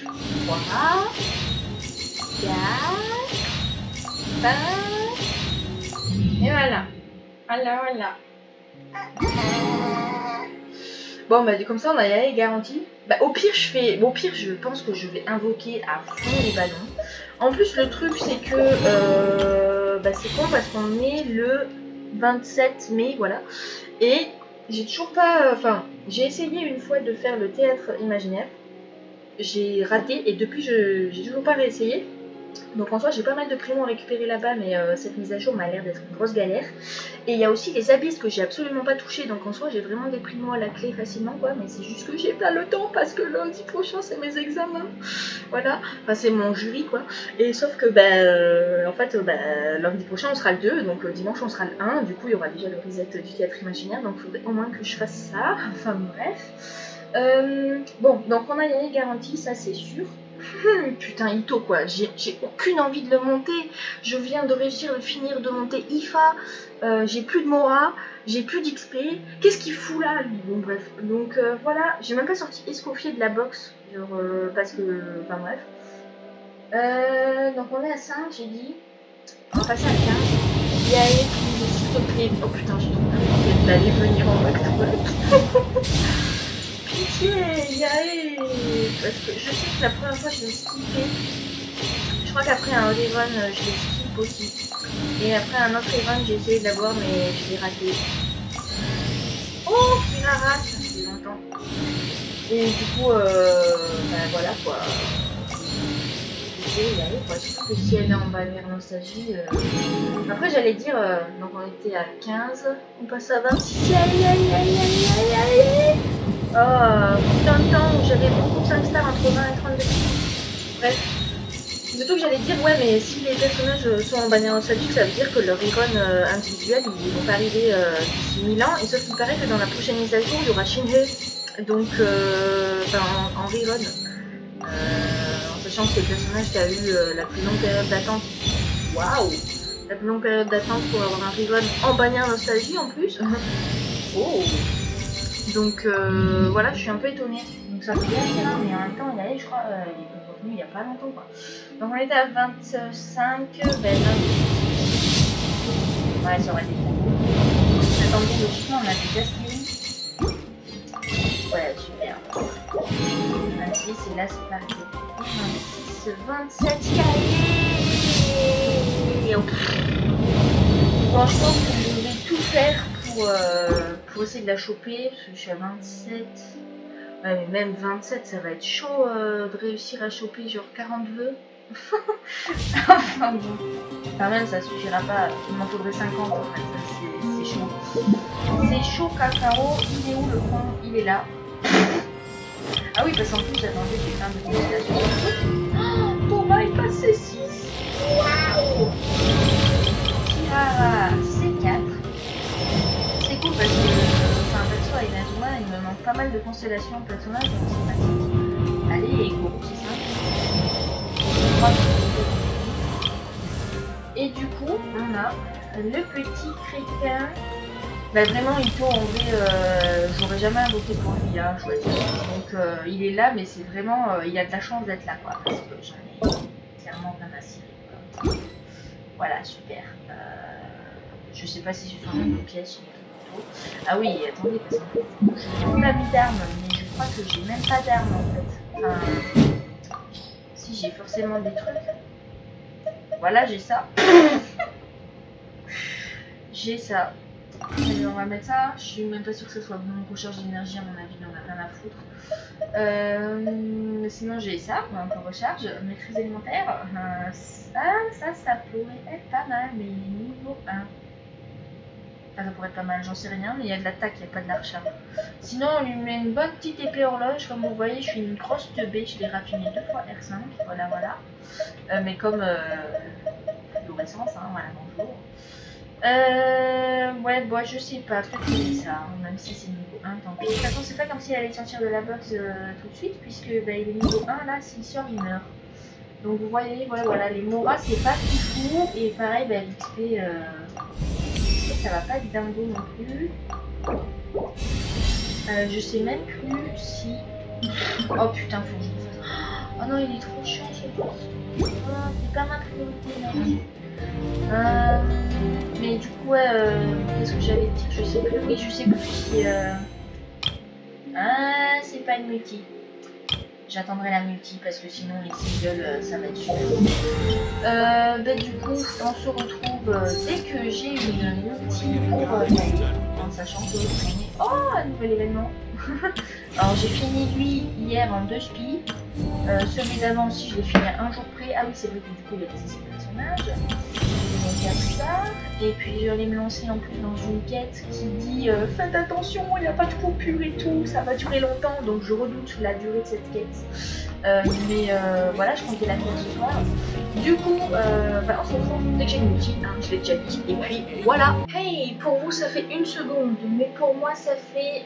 3, 4, 5, et voilà. Voilà. Bon, bah comme ça on a Yael garantie. Bah au pire je pense que je vais invoquer à fond les ballons. En plus le truc c'est que c'est con parce qu'on est le 27 mai, voilà. Et j'ai toujours pas, j'ai essayé une fois de faire le théâtre imaginaire. J'ai raté et depuis j'ai toujours pas réessayé. Donc en soi j'ai pas mal de primos à récupérer là-bas, mais cette mise à jour m'a l'air d'être une grosse galère. Et il y a aussi les abysses que j'ai absolument pas touché, donc en soi j'ai vraiment des primos à la clé facilement quoi, mais c'est juste que j'ai pas le temps parce que lundi prochain c'est mes examens. Voilà, enfin c'est mon jury quoi. Et sauf que lundi prochain on sera le 2, donc dimanche on sera le 1, du coup il y aura déjà le reset du théâtre imaginaire, donc il faudrait au moins que je fasse ça, enfin bref. Bon, donc on a Yael garantie, ça c'est sûr. Putain, Ito quoi, j'ai aucune envie de le monter. Je viens de réussir de finir de monter IFA, j'ai plus de Mora, j'ai plus d'XP. Qu'est-ce qu'il fout là lui? Bon bref, donc voilà, j'ai même pas sorti Escoffier de la box, genre, parce que, enfin bref. Donc on est à 5, j'ai dit. On va passer à 15. Yael, s'il te plaît. Oh putain, j'ai trop envie d'aller venir en back-to-back. Pitié, Yael, parce que je sais que la première fois je l'ai skippé. crois qu'après un rerun, je l'ai skip aussi. Et après un autre rerun, j'ai essayé de l'avoir, mais je l'ai raté. Oh, Kirara, ça fait longtemps. Et du coup, ben voilà quoi. Y aller, quoi. Surtout que si elle est en balnéaire nostalgie. Après, j'allais dire, donc on était à 15, on passe à 26. Oh, putain de temps où j'avais beaucoup de 5 stars entre 20 et 32. Bref. Surtout que j'allais dire, ouais, mais si les personnages sont en bannière nostalgique, ça veut dire que leur icône individuelle, ils vont pas arriver d'ici 1000 ans. Et sauf qu'il paraît que dans la prochaine mise à jour, il y aura Shinhei. Donc, en rerun. En sachant que c'est le personnage qui a eu la plus longue période d'attente. Waouh! La plus longue période d'attente pour avoir un rerun en bannière nostalgie en plus. Oh! Donc voilà, je suis un peu étonnée. Donc ça fait bien bien, mais en même temps, il y a, je crois, il est revenu il y a pas longtemps quoi. Donc on était à 25, ben 28. Ouais, ça aurait été trop beau. Attendez, logiquement, on a déjà stream. Ouais, super. 26 et là c'est parti. 26, 27, bon, je pense que je vais tout faire pour essayer de la choper, parce que je suis à 27. Ouais, mais même 27, ça va être chaud de réussir à choper genre 40 vœux. Enfin bon. Quand même, ça suffira pas. Il m'en faudrait 50 en fait. C'est chaud. C'est chaud, cacao. Il est où le point? Il est là. Ah oui, parce qu'en plus, attendez, j'ai plein de constellations. Oh, Thomas, il passe C6. Waouh! Kirara, C4. C'est cool parce que, enfin, perso avec Najima, il me manque pas mal de constellations de personnages, donc c'est pratique. Allez, go, c'est ça. Et du coup, on a le petit crétin. Bah vraiment, Ito, en vrai, j'aurais jamais invoqué pour lui, hein, je veux dire. Donc il est là, mais c'est vraiment, il a de la chance d'être là, quoi. Parce que j'en ai clairement plein à cirer. Voilà, super. Je sais pas si je fais une pièce ou plutôt. Ah oui, attendez, parce qu'en fait, je n'ai pas mis d'armes, mais je crois que j'ai même pas d'armes en fait. Enfin, si j'ai forcément des trucs. Voilà, j'ai ça. J'ai ça. Allez, on va mettre ça. Je suis même pas sûre que ce soit bon. Recharge d'énergie, à mon avis, on a rien à foutre. Sinon, j'ai ça, pour recharge. Maîtrise élémentaire. Ça pourrait être pas mal, mais il est niveau 1. Enfin, ça pourrait être pas mal, j'en sais rien, mais il y a de l'attaque, il n'y a pas de la recharge. Sinon, on lui met une bonne petite épée horloge. Comme vous voyez, je suis une grosse teubée. Je l'ai raffinée 2 fois R5. Voilà, voilà. Mais comme fluorescence, hein, voilà, bonjour. Ouais, bon, je sais pas, peut-être que c'est ça, même si c'est niveau 1, tant pis. De toute façon, c'est pas comme si elle allait sortir de la box tout de suite, puisque bah, il est niveau 1, là, s'il sort, il meurt. Donc vous voyez, voilà, les Mora, c'est pas tout fou, et pareil, bah, l'XP, ça va pas être dingo non plus. Je sais même plus si... Oh putain, faut que je le fasse. Oh non, il est trop chiant, ce boss. Oh, c'est pas ma priorité, mec. Mais du coup, qu'est-ce que j'allais dire? Je sais plus. Oui, je sais plus si. Ah, c'est pas une multi. J'attendrai la multi parce que sinon les singles ça va être super. Bah, du coup, on se retrouve dès que j'ai une multi pour en sachant que oh, un nouvel événement. Alors j'ai fini lui hier en 2 spies. Celui d'avant aussi je l'ai fini à un jour près. Ah oui, c'est vrai que du coup il y a des personnages. Ça. Et puis je vais me lancer en plus dans une quête qui dit faites attention, il n'y a pas de coupure et tout, ça va durer longtemps, donc je redoute la durée de cette quête. Mais voilà, je comptais la faire ce soir. Du coup, bah, on se retrouve dès que j'ai une multi, hein, je l'ai déjà dit. Et puis voilà. Hey, pour vous ça fait 1 seconde, mais pour moi ça fait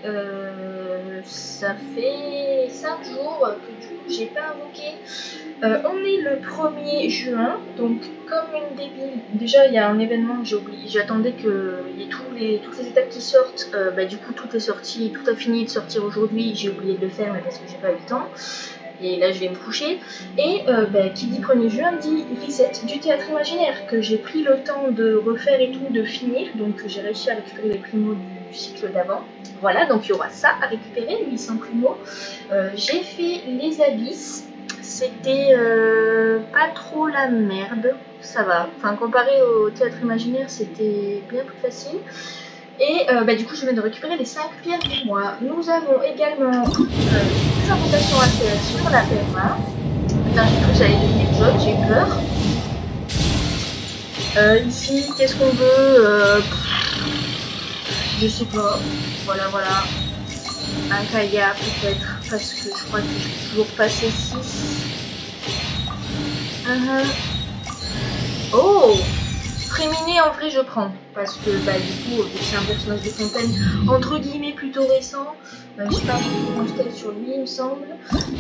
5 jours que du coup j'ai pas invoqué. On est le 1er juin, donc comme une débile, déjà il y a un événement que j'ai oublié, j'attendais qu'il y ait toutes les étapes qui sortent, bah, du coup tout est sorti, tout a fini de sortir aujourd'hui, j'ai oublié de le faire mais parce que j'ai pas eu le temps, et là je vais me coucher, et bah, qui dit 1er juin dit reset du théâtre imaginaire, que j'ai pris le temps de refaire et tout, de finir, donc j'ai réussi à récupérer les primos du cycle d'avant. Voilà, donc il y aura ça à récupérer, 800 primos. J'ai fait les abysses. C'était pas trop la merde, ça va. Enfin, comparé au théâtre imaginaire, c'était bien plus facile. Et du coup, je viens de récupérer les 5 pierres du mois. Nous avons également des invocations à faire sur la perma. Putain, j'ai cru que j'allais devenir jaune, j'ai eu peur. Ici, qu'est-ce qu'on veut je sais pas. Voilà. Un Kaya peut-être, parce que je crois que j'ai toujours passé 6. Oh, Fréminé, en vrai je prends, parce que du coup, vu que c'est un personnage de Fontaine, entre guillemets plutôt récent, j'ai pas beaucoup de sur lui il me semble.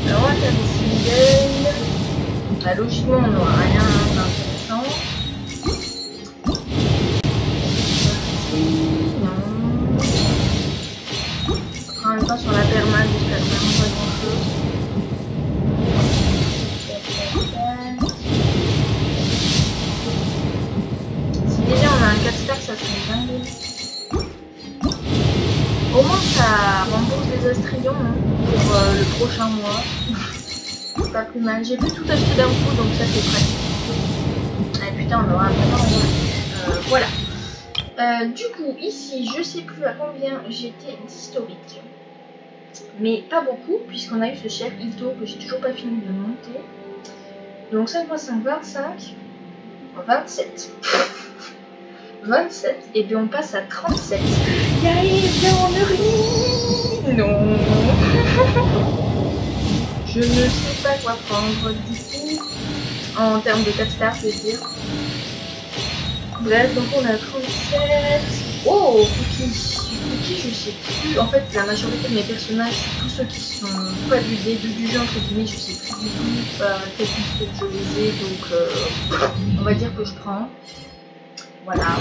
Alors on va faire des singles. Logiquement on n'aura rien d'intéressant. En même temps sur la perma, jusqu'à vraiment pas grand chose. Si déjà on a un 4 stacks, ça serait dingue. Au moins ça rembourse les astrions pour le prochain mois. C'est pas plus mal. J'ai pu tout acheter d'un coup donc ça c'est pratique. Ah putain on aura vraiment voilà. Du coup ici je sais plus à combien j'étais d'historique. Mais pas beaucoup, puisqu'on a eu ce cher Ito que j'ai toujours pas fini de monter. Donc 5 x 5, 25, 27. 27, et bien on passe à 37. Yaï, viens en early. Non. Je ne sais pas quoi prendre du coup, en termes de 4 stars, je veux dire. Bref, donc on a 37. Oh, Cookie, je sais plus. En fait, la majorité de mes personnages, tous ceux qui sont pas du début du jeu, entre guillemets, je sais plus du tout quel type je les ai. Donc, on va dire que je prends. Voilà.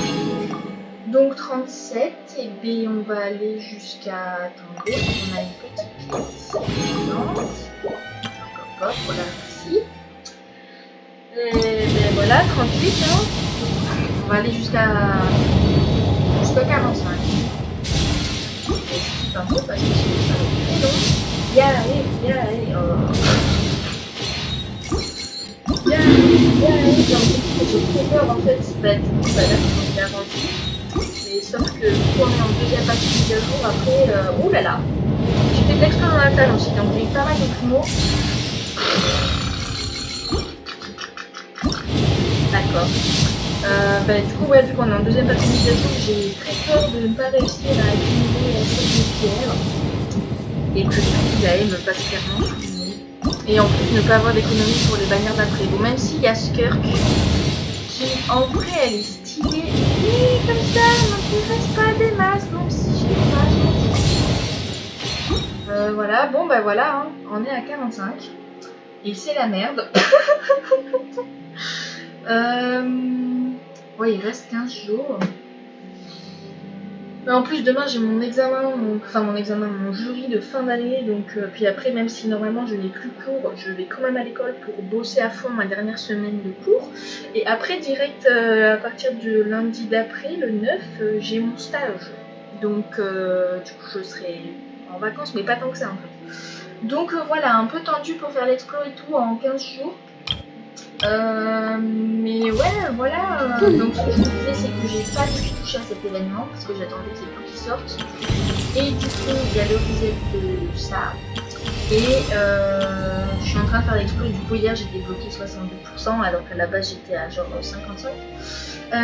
Donc 37, et B, on va aller jusqu'à. Attendez, on a une petite pièce. Hop, voilà, ici. Et ben voilà, 38, hein. On va aller jusqu'à 45. Je un peu parce que sinon ça va être très long. Yay, j'ai trop peur en fait, du coup, là, on est rendu. Mais sauf que quand on est en deuxième partie de mise à jour, après, oh là là, j'ai fait de l'exploit dans la salle aussi, donc j'ai eu pas mal de primo. D'accord. Du coup, ouais, vu qu'on est en deuxième partie de mise à jour, j'ai très peur de ne pas réussir à accumuler la série de pierres. Et que du coup, la haie me passe clairement sous le nez. Et en plus, ne pas avoir d'économie pour les bannières d'après. Bon, même s'il y a Skirk, qui en vrai, elle est stylée, mais comme ça, elle m'intéresse pas des masses, donc si je l'ai pas, je m'en voilà, bon, voilà, hein, on est à 45. Et c'est la merde. Ouais, il reste 15 jours. Mais en plus, demain j'ai mon examen, mon jury de fin d'année. Donc, puis après, même si normalement je n'ai plus cours, je vais quand même à l'école pour bosser à fond ma dernière semaine de cours. Et après, direct, à partir du lundi d'après, le 9, j'ai mon stage. Donc, du coup, je serai en vacances, mais pas tant que ça en fait. Donc, voilà, un peu tendu pour faire l'exploit et tout en 15 jours. Mais ouais, voilà. Donc ce que je vous disais, c'est que j'ai pas du tout touché à cet événement parce que j'attendais que c'est tout qui sorte. Et du coup, il y a le reset de ça. Et je suis en train de faire l'exploit. Du coup, hier j'ai débloqué 62%, alors qu'à la base j'étais à genre 55.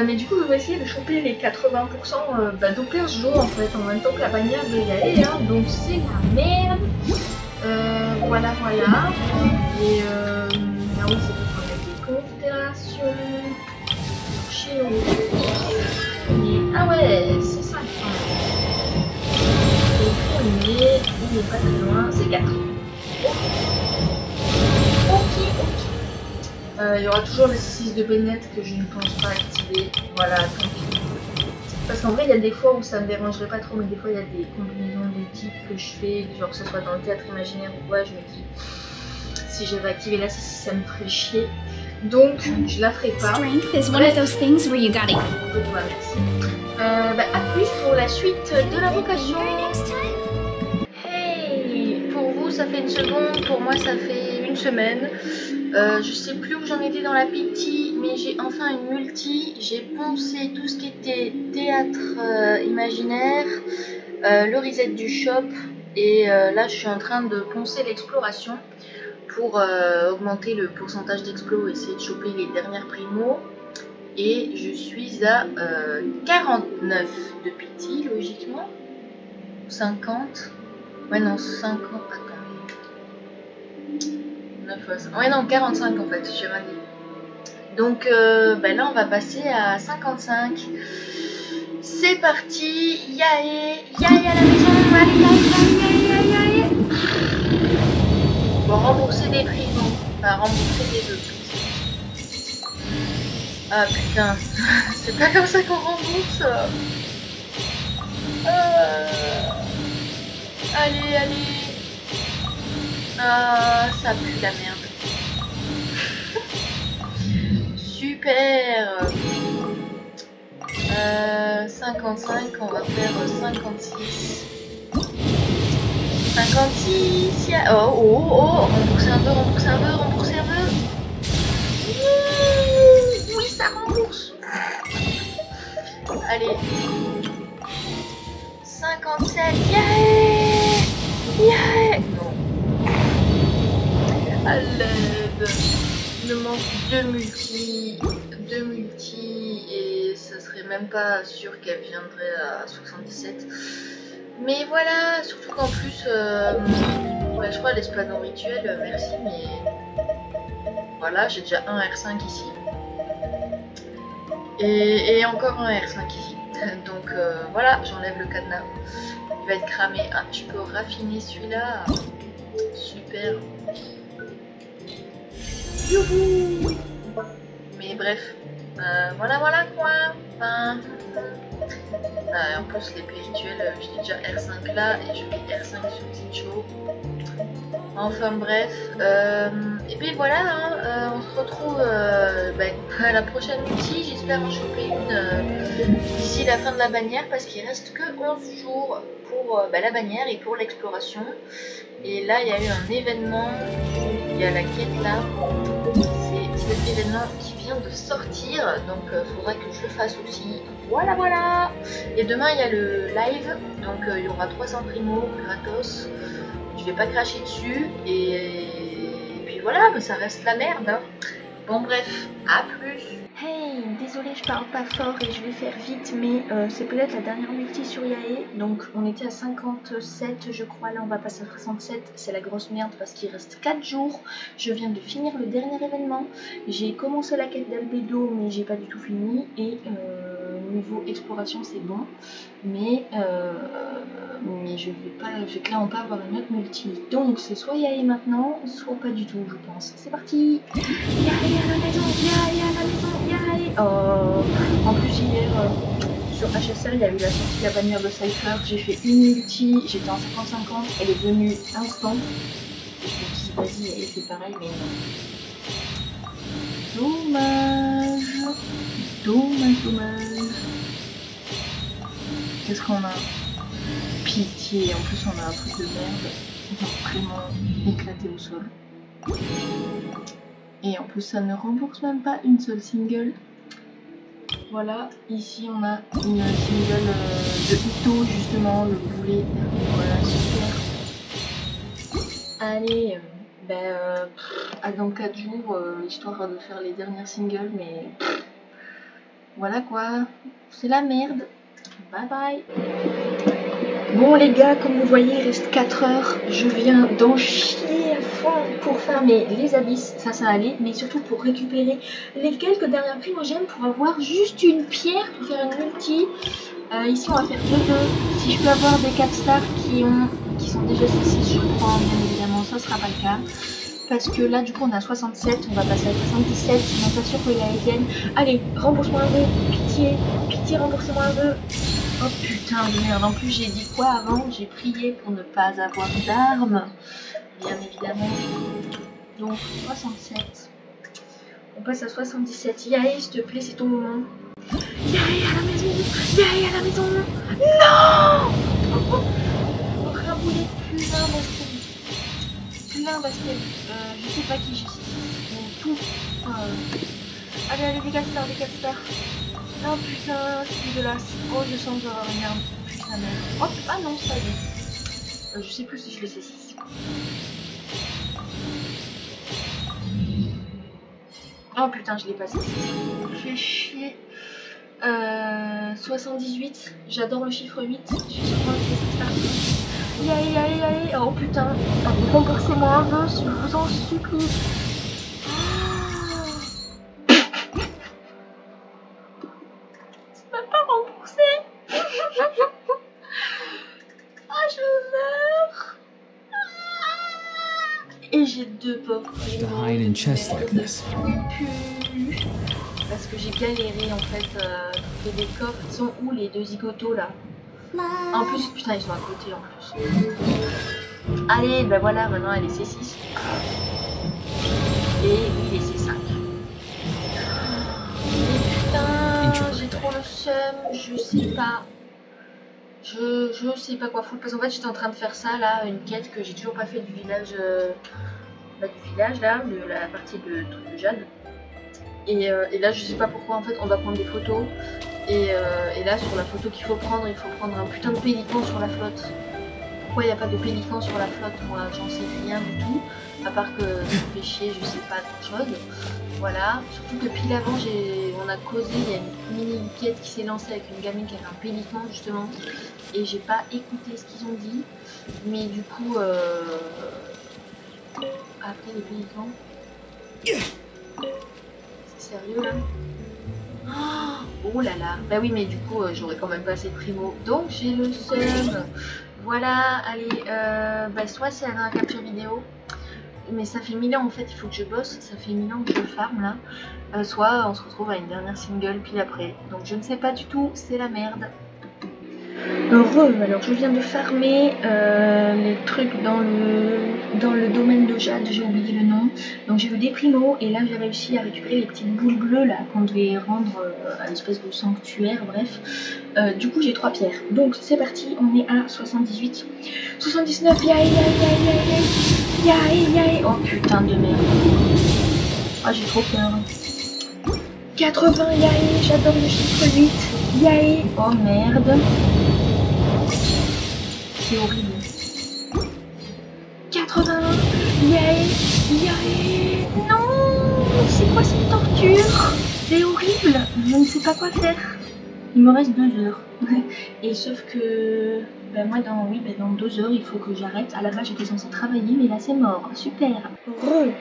Mais du coup, je vais essayer de choper les 80% d'au 15 jours en fait, en même temps que la bannière de y aller. Hein. Donc c'est la merde. Voilà. Et ah oui, c'est constellation chez nous. Ah ouais, c'est 5. Le premier, il n'est pas très loin, c'est 4. Ok. Il y aura toujours les 6 de Bennett que je ne pense pas activer. Voilà, tant pis. Parce qu'en vrai, il y a des fois où ça me dérangerait pas trop, mais des fois, il y a des combinaisons de types que je fais, genre que ce soit dans le théâtre imaginaire ou quoi, je me dis, si j'avais activé là, ça me ferait chier. Donc, je la ferai pas. Strength is one of those things where you gotta. Merci. À plus pour la suite de la vocation. Hey, pour vous ça fait une seconde, pour moi ça fait une une semaine. Je sais plus où j'en étais dans la PT, mais j'ai enfin une multi. J'ai poncé tout ce qui était théâtre imaginaire, le reset du shop, et là je suis en train de poncer l'exploration pour augmenter le pourcentage d'explo, essayer de choper les dernières primos. Et je suis à 49 de PT logiquement. 50. Ouais non, 50. Attends. 9 fois 5. Ouais non, 45 en fait, j'ai raté. Donc là on va passer à 55. C'est parti. Yaé à la maison. Allez, yaé. Bon, rembourser des prix, non. Enfin, rembourser des deux. Ah putain, c'est pas comme ça qu'on rembourse. Allez. Ah, ça pue la merde. Super. 55, on va faire 56. 56. Oh, rembourser un peu. Oui, ça rembourse. Allez. 57. Yeah. Non. À l'aide. Il me manque deux multi, et ça serait même pas sûr qu'elle viendrait à 77. Mais voilà, surtout qu'en plus, je crois l'espadon rituel, merci, mais voilà, j'ai déjà un R5 ici. Et encore un R5 ici. Donc voilà, j'enlève le cadenas. Il va être cramé. Ah, je peux raffiner celui-là. Super. Youhou! Mais bref, voilà quoi. Enfin, en plus l'épée rituelle, j'ai déjà R5 là et je mets R5 sur Zincho. Enfin bref, et puis voilà, hein, on se retrouve à la prochaine multi. J'espère en choper une d'ici la fin de la bannière, parce qu'il reste que 11 jours pour la bannière et pour l'exploration. Et là il y a eu un événement, il y a la quête là, c'est cet événement qui vient de sortir, donc faudra que je le fasse aussi. Voilà. Et demain il y a le live, donc il y aura 300 primos gratos. Je vais pas cracher dessus, et puis voilà, mais ça reste la merde, hein. Bon bref, à plus. Hey, désolé, je parle pas fort et je vais faire vite, mais c'est peut-être la dernière multi sur Yaé. Donc on était à 57 je crois, là on va passer à 67. C'est la grosse merde parce qu'il reste 4 jours. Je viens de finir le dernier événement. J'ai commencé la quête d'Albedo, mais j'ai pas du tout fini. Et niveau exploration c'est bon, mais je vais clairement pas avoir une autre multi. Donc c'est soit Yaé maintenant, soit pas du tout, je pense. C'est parti. Yaé à la maison, Yaé. Oh, en plus hier sur HSL il y a eu la sortie de la bannière de Cypher. J'ai fait une multi, j'étais en 50-50, elle est venue instant. Et je me suis dit vas-y, Yaé fait pareil, mais non. Dommage. Qu'est-ce qu'on a? Pitié, en plus on a un truc de merde. On va vraiment éclater au sol. Et en plus ça ne rembourse même pas une seule single. Voilà, ici on a une single de Ito justement, le boulet. Voilà, super. Allez, dans 4 jours, histoire de faire les dernières singles, mais voilà quoi, c'est la merde. Bye bye. Bon les gars, comme vous voyez, il reste 4 heures. Je viens d'en chier à fond pour farmer les abysses, ça allait, mais surtout pour récupérer les quelques dernières primogènes pour avoir juste une pierre pour faire une multi. Ici on va faire 2-2. Si je peux avoir des 4 stars qui sont déjà 6, je prends, bien évidemment, ça sera pas le cas. Parce que là du coup on a 67, on va passer à 77, sinon pas sûr que la vienne. Allez, rembourse-moi un 2, pitié, rembourse-moi un 2. Oh putain de merde, en plus j'ai dit quoi avant? J'ai prié pour ne pas avoir d'armes, bien évidemment. Donc 67, on passe à 77. Yaé, s'il te plaît, c'est ton moment. Yaé à la maison, non. Oh, un boulet de plus 1, mon vilain parce que je sais pas qui j'ai mais tout. Allez, décapita. Oh putain, c'est dégueulasse. Oh, je sens que je vais avoir une arme. Putain, merde. Hop, ah non, ça y est. Je sais plus si je l'ai C6. Oh putain, je l'ai passé. Fais chier. 78. J'adore le chiffre 8. Je suis sûrement que c'est ça. Allez. Oh putain. Allez, remboursez-moi un peu, je vous en supplie. Et j'ai 2 pauvres. To hide in chests like this. Parce que j'ai galéré en fait. Trouver des coffres. Ils sont où les 2 zigotos là? En plus, putain, ils sont à côté en plus. Allez, ben voilà, maintenant elle est C6. Et il est C5. Putain, j'ai trop le seum. Je sais pas. Je sais pas quoi foutre parce qu'en fait j'étais en train de faire ça là, une quête que j'ai toujours pas fait du village, là, de la partie de truc de Jade. Et là je sais pas pourquoi en fait on va prendre des photos et là sur la photo qu'il faut prendre, il faut prendre un putain de pélican sur la flotte. Pourquoi il n'y a pas de pélican sur la flotte? Moi j'en sais rien du tout, à part que ça fait chier, je sais pas grand chose. Voilà, surtout que pile avant on a causé, il y a une mini quête qui s'est lancée avec une gamine qui avait un pélican justement. Et j'ai pas écouté ce qu'ils ont dit, mais du coup, après les pélicans, c'est sérieux là? Oh là là, bah oui, mais du coup, j'aurais quand même pas assez de primo, donc j'ai le seum. Voilà, allez, bah soit c'est la capture vidéo, mais ça fait 1000 ans en fait, il faut que je bosse, ça fait 1000 ans que je farm là, soit on se retrouve à une dernière single pile après, donc je ne sais pas du tout, c'est la merde. Alors je viens de farmer les trucs dans le domaine de Jade, j'ai oublié le nom. Donc j'ai eu des primos et là j'ai réussi à récupérer les petites boules bleues là qu'on devait rendre à l'espèce de sanctuaire, bref. Du coup j'ai 3 pierres. Donc c'est parti, on est à 78. 79, yaï. Oh putain de merde. Ah j'ai trop peur. 80, yaï, j'adore le chiffre 8. Yaï, oh merde. C'est horrible. 80, yaï. Non, c'est quoi cette torture? C'est horrible, je ne sais pas quoi faire. Il me reste 2 heures. Et sauf que ben moi dans 2 heures il faut que j'arrête. À la base j'étais censée travailler mais là c'est mort. Super.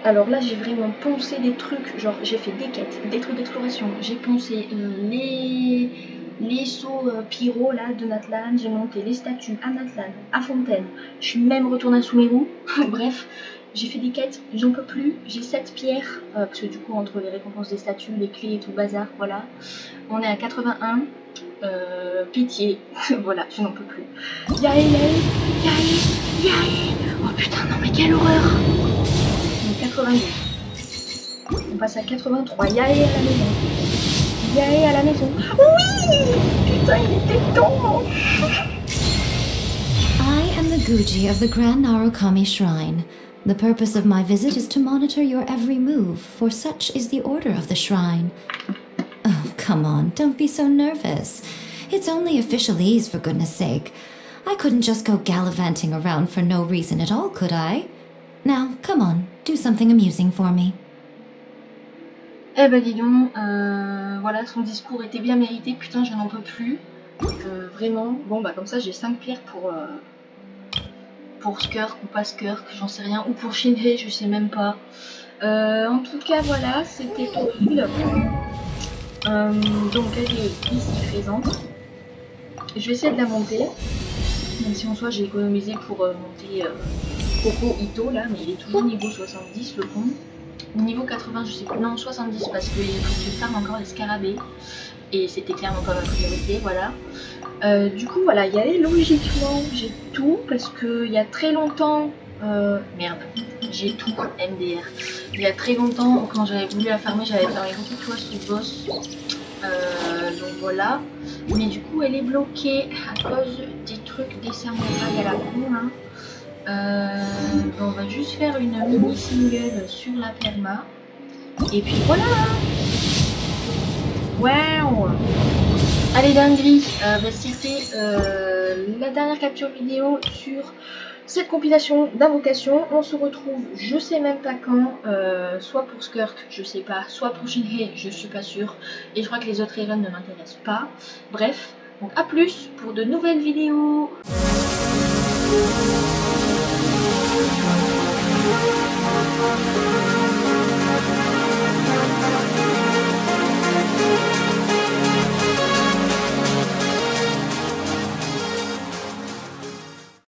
Alors là j'ai vraiment poncé des trucs. Genre j'ai fait des quêtes, des trucs d'exploration. J'ai poncé les sauts pyro là de Natlan. J'ai monté les statues à Natlan, à Fontaine. Je suis même retournée à Sumeru. Bref. J'ai fait des quêtes, j'en peux plus, j'ai 7 pierres, parce que du coup entre les récompenses des statues, les clés et tout bazar, voilà. On est à 81, pitié, voilà, je n'en peux plus. Yaï. Oh putain, non mais quelle horreur. On est 92. On passe à 83, yaï à la maison. Yaï à la maison. Oui. Putain, il était temps. I am the Guji of the Grand Narukami Shrine. The purpose of my visit is to monitor your every move, for such is the order of the shrine. Oh, come on, don't be so nervous. It's only officialese, for goodness sake. I couldn't just go gallivanting around for no reason at all, could I? Now, come on, do something amusing for me. Eh ben dis donc, voilà, son discours était bien mérité, putain, je n'en peux plus. Vraiment, bon bah comme ça j'ai 5 pierres pour Skirk ou pas Skirk, j'en sais rien, ou pour Shinhei, je sais même pas. En tout cas, voilà, c'était horrible. Donc elle est ici présente. Je vais essayer de la monter, même si en soi j'ai économisé pour monter Coco Ito là, mais il est toujours niveau 70 le con. Niveau 80, je sais pas, non 70 parce qu'il faut que je farme encore les scarabées. Et c'était clairement pas ma priorité, voilà. Du coup, voilà, y aller logiquement, j'ai tout, parce que il y a très longtemps, merde, j'ai tout MDR. Il y a très longtemps, quand j'avais voulu la farmer, j'avais farmé beaucoup de fois ce boss, donc voilà. Mais du coup, elle est bloquée à cause des trucs des samouraïs à la con, hein. On va juste faire une mini single sur la perma. Et puis voilà. Waouh. Allez dinguerie, c'était la dernière capture vidéo sur cette compilation d'invocations. On se retrouve je sais même pas quand, soit pour Skirk, je sais pas, soit pour Shinhei, je suis pas sûre. Et je crois que les autres events ne m'intéressent pas. Bref, donc à plus pour de nouvelles vidéos.